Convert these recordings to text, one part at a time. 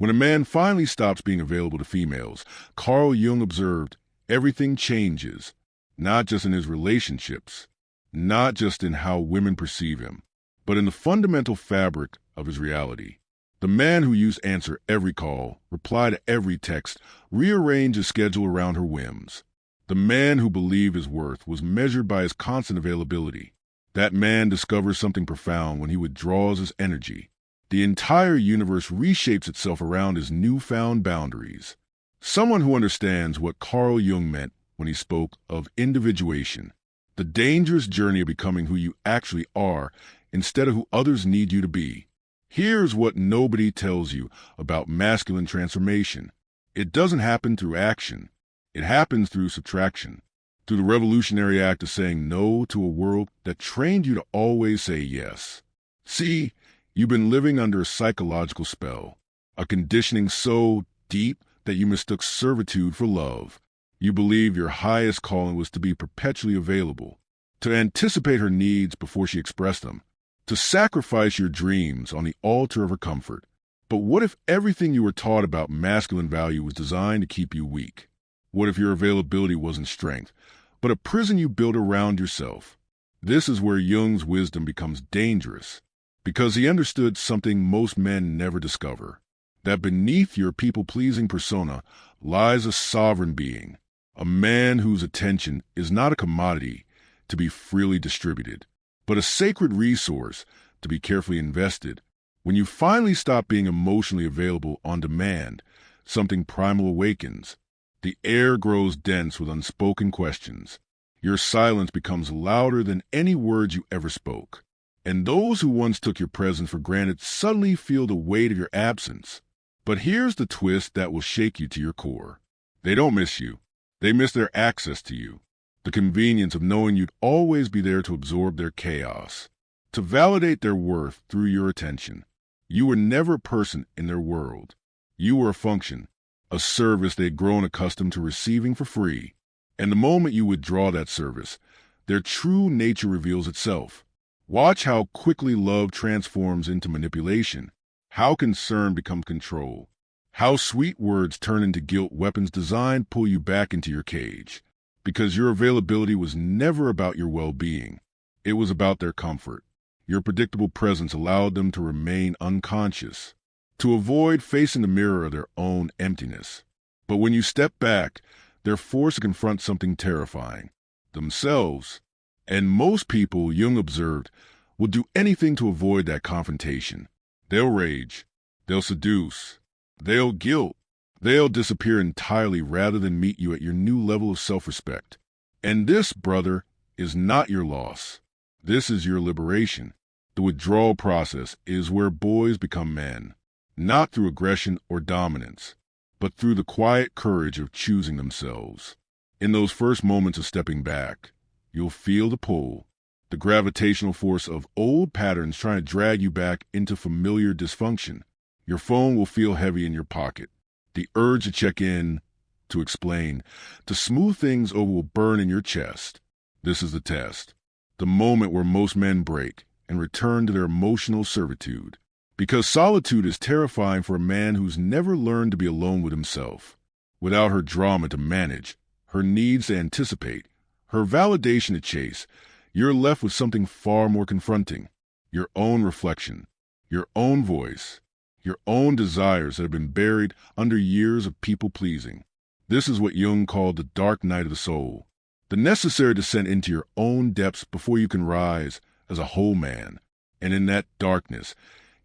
When a man finally stops being available to females, Carl Jung observed everything changes, not just in his relationships, not just in how women perceive him, but in the fundamental fabric of his reality. The man who used to answer every call, reply to every text, rearrange his schedule around her whims. The man who believed his worth was measured by his constant availability. That man discovers something profound when he withdraws his energy. The entire universe reshapes itself around his newfound boundaries. Someone who understands what Carl Jung meant when he spoke of individuation, the dangerous journey of becoming who you actually are instead of who others need you to be. Here's what nobody tells you about masculine transformation. It doesn't happen through action. It happens through subtraction, through the revolutionary act of saying no to a world that trained you to always say yes. See, you've been living under a psychological spell, a conditioning so deep that you mistook servitude for love. You believe your highest calling was to be perpetually available, to anticipate her needs before she expressed them, to sacrifice your dreams on the altar of her comfort. But what if everything you were taught about masculine value was designed to keep you weak? What if your availability wasn't strength, but a prison you built around yourself? This is where Jung's wisdom becomes dangerous, because he understood something most men never discover, that beneath your people-pleasing persona lies a sovereign being, a man whose attention is not a commodity to be freely distributed, but a sacred resource to be carefully invested. When you finally stop being emotionally available on demand, something primal awakens. The air grows dense with unspoken questions. Your silence becomes louder than any words you ever spoke. And those who once took your presence for granted suddenly feel the weight of your absence. But here's the twist that will shake you to your core. They don't miss you. They miss their access to you. The convenience of knowing you'd always be there to absorb their chaos, to validate their worth through your attention. You were never a person in their world. You were a function, a service they'd grown accustomed to receiving for free. And the moment you withdraw that service, their true nature reveals itself. Watch how quickly love transforms into manipulation, how concern becomes control, how sweet words turn into guilt weapons designed to pull you back into your cage. Because your availability was never about your well-being. It was about their comfort. Your predictable presence allowed them to remain unconscious, to avoid facing the mirror of their own emptiness. But when you step back, they're forced to confront something terrifying, themselves. And most people, Jung observed, will do anything to avoid that confrontation. They'll rage, they'll seduce, they'll guilt, they'll disappear entirely rather than meet you at your new level of self-respect. And this, brother, is not your loss. This is your liberation. The withdrawal process is where boys become men, not through aggression or dominance, but through the quiet courage of choosing themselves. In those first moments of stepping back, you'll feel the pull, the gravitational force of old patterns trying to drag you back into familiar dysfunction. Your phone will feel heavy in your pocket. The urge to check in, to explain, to smooth things over will burn in your chest. This is the test, the moment where most men break and return to their emotional servitude. Because solitude is terrifying for a man who's never learned to be alone with himself. Without her drama to manage, her needs to anticipate, her validation to chase, you're left with something far more confronting. Your own reflection, your own voice, your own desires that have been buried under years of people-pleasing. This is what Jung called the dark night of the soul, the necessary descent into your own depths before you can rise as a whole man. And in that darkness,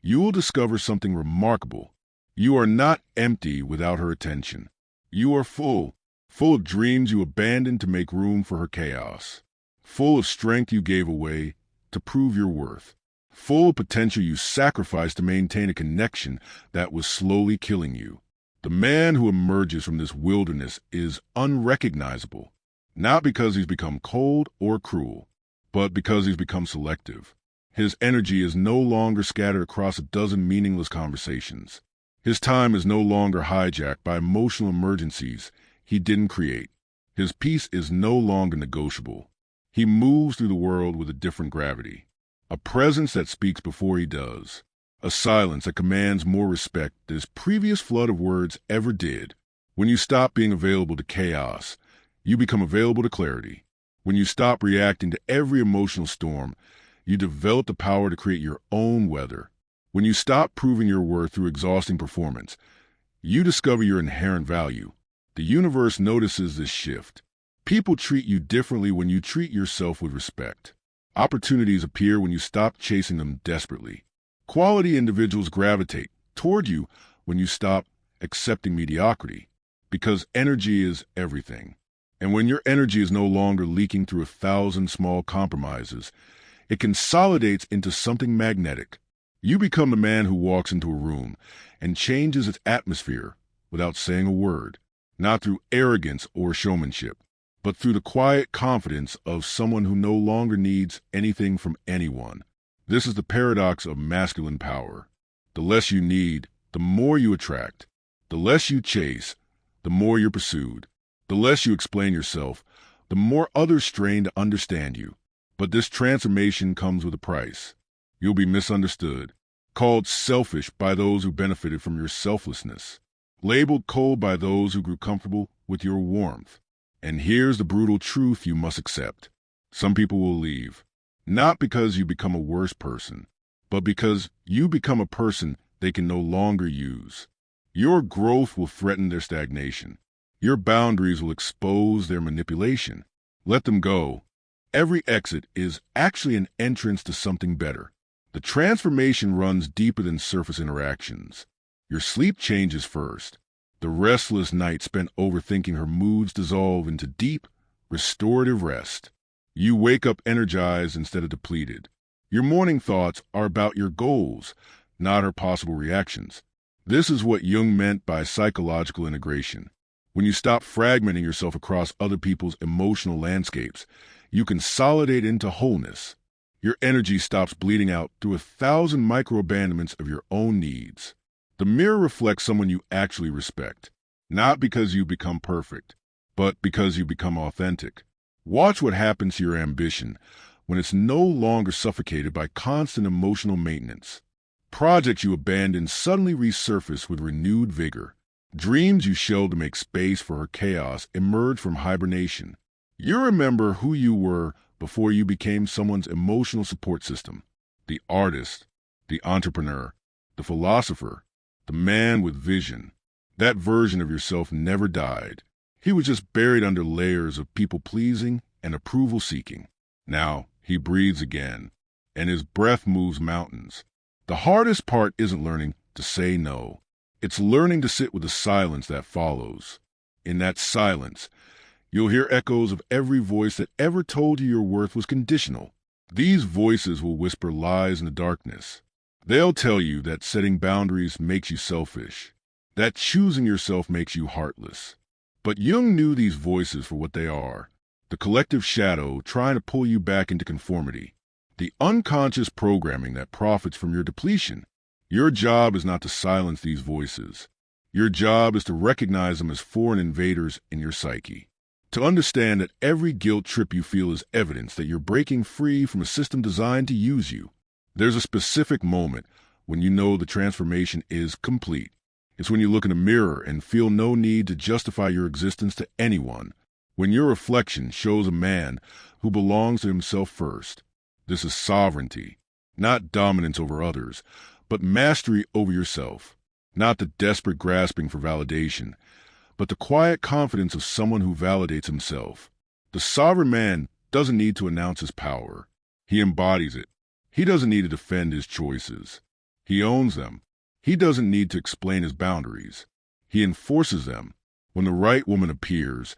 you will discover something remarkable. You are not empty without her attention. You are full of dreams you abandoned to make room for her chaos, full of strength you gave away to prove your worth, full of potential you sacrificed to maintain a connection that was slowly killing you. The man who emerges from this wilderness is unrecognizable, not because he's become cold or cruel, but because he's become selective. His energy is no longer scattered across a dozen meaningless conversations. His time is no longer hijacked by emotional emergencies he didn't create. His peace is no longer negotiable. He moves through the world with a different gravity, a presence that speaks before he does, a silence that commands more respect than his previous flood of words ever did. When you stop being available to chaos, you become available to clarity. When you stop reacting to every emotional storm, you develop the power to create your own weather. When you stop proving your worth through exhausting performance, you discover your inherent value. The universe notices this shift. People treat you differently when you treat yourself with respect. Opportunities appear when you stop chasing them desperately. Quality individuals gravitate toward you when you stop accepting mediocrity, because energy is everything. And when your energy is no longer leaking through 1,000 small compromises, it consolidates into something magnetic. You become the man who walks into a room and changes its atmosphere without saying a word, not through arrogance or showmanship, but through the quiet confidence of someone who no longer needs anything from anyone. This is the paradox of masculine power. The less you need, the more you attract. The less you chase, the more you're pursued. The less you explain yourself, the more others strain to understand you. But this transformation comes with a price. You'll be misunderstood, called selfish by those who benefited from your selflessness, labeled cold by those who grew comfortable with your warmth. And here's the brutal truth you must accept. Some people will leave, not because you become a worse person, but because you become a person they can no longer use. Your growth will threaten their stagnation. Your boundaries will expose their manipulation. Let them go. Every exit is actually an entrance to something better. The transformation runs deeper than surface interactions. Your sleep changes first. The restless night spent overthinking her moods dissolve into deep, restorative rest. You wake up energized instead of depleted. Your morning thoughts are about your goals, not her possible reactions. This is what Jung meant by psychological integration. When you stop fragmenting yourself across other people's emotional landscapes, you consolidate into wholeness. Your energy stops bleeding out through 1,000 micro-abandonments of your own needs. The mirror reflects someone you actually respect, not because you become perfect, but because you become authentic. Watch what happens to your ambition when it's no longer suffocated by constant emotional maintenance. Projects you abandoned suddenly resurface with renewed vigor. Dreams you shelved to make space for her chaos emerge from hibernation. You remember who you were before you became someone's emotional support system. The artist, the entrepreneur, the philosopher, the man with vision. That version of yourself never died. He was just buried under layers of people-pleasing and approval-seeking. Now he breathes again, and his breath moves mountains. The hardest part isn't learning to say no. It's learning to sit with the silence that follows. In that silence, you'll hear echoes of every voice that ever told you your worth was conditional. These voices will whisper lies in the darkness. They'll tell you that setting boundaries makes you selfish, that choosing yourself makes you heartless. But Jung knew these voices for what they are, the collective shadow trying to pull you back into conformity, the unconscious programming that profits from your depletion. Your job is not to silence these voices. Your job is to recognize them as foreign invaders in your psyche. To understand that every guilt trip you feel is evidence that you're breaking free from a system designed to use you. There's a specific moment when you know the transformation is complete. It's when you look in a mirror and feel no need to justify your existence to anyone. When your reflection shows a man who belongs to himself first. This is sovereignty, not dominance over others, but mastery over yourself. Not the desperate grasping for validation, but the quiet confidence of someone who validates himself. The sovereign man doesn't need to announce his power. He embodies it. He doesn't need to defend his choices. He owns them. He doesn't need to explain his boundaries. He enforces them. When the right woman appears,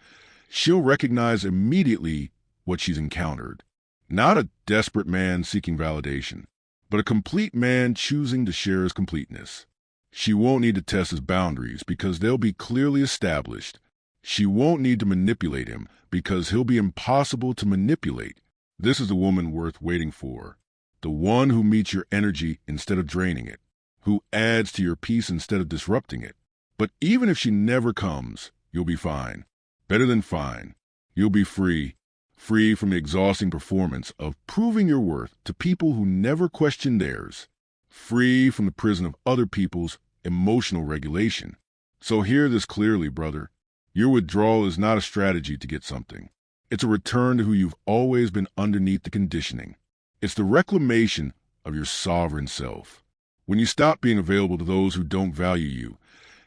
she'll recognize immediately what she's encountered. Not a desperate man seeking validation, but a complete man choosing to share his completeness. She won't need to test his boundaries because they'll be clearly established. She won't need to manipulate him because he'll be impossible to manipulate. This is the woman worth waiting for. The one who meets your energy instead of draining it, who adds to your peace instead of disrupting it. But even if she never comes, you'll be fine. Better than fine. You'll be free. Free from the exhausting performance of proving your worth to people who never question theirs. free from the prison of other people's emotional regulation. So hear this clearly, brother. Your withdrawal is not a strategy to get something. It's a return to who you've always been underneath the conditioning. It's the reclamation of your sovereign self. When you stop being available to those who don't value you,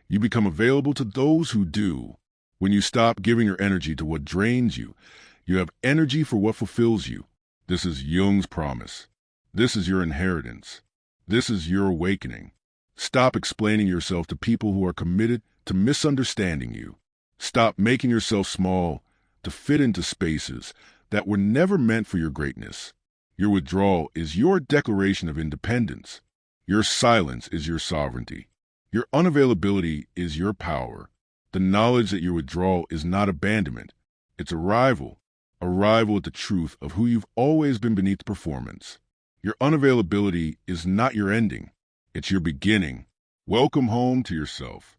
you become available to those who do. When you stop giving your energy to what drains you, you have energy for what fulfills you. This is Jung's promise. This is your inheritance. This is your awakening. Stop explaining yourself to people who are committed to misunderstanding you. Stop making yourself small to fit into spaces that were never meant for your greatness. Your withdrawal is your declaration of independence. Your silence is your sovereignty. Your unavailability is your power. The knowledge that your withdrawal is not abandonment. It's arrival at the truth of who you've always been beneath performance. Your unavailability is not your ending. It's your beginning. Welcome home to yourself.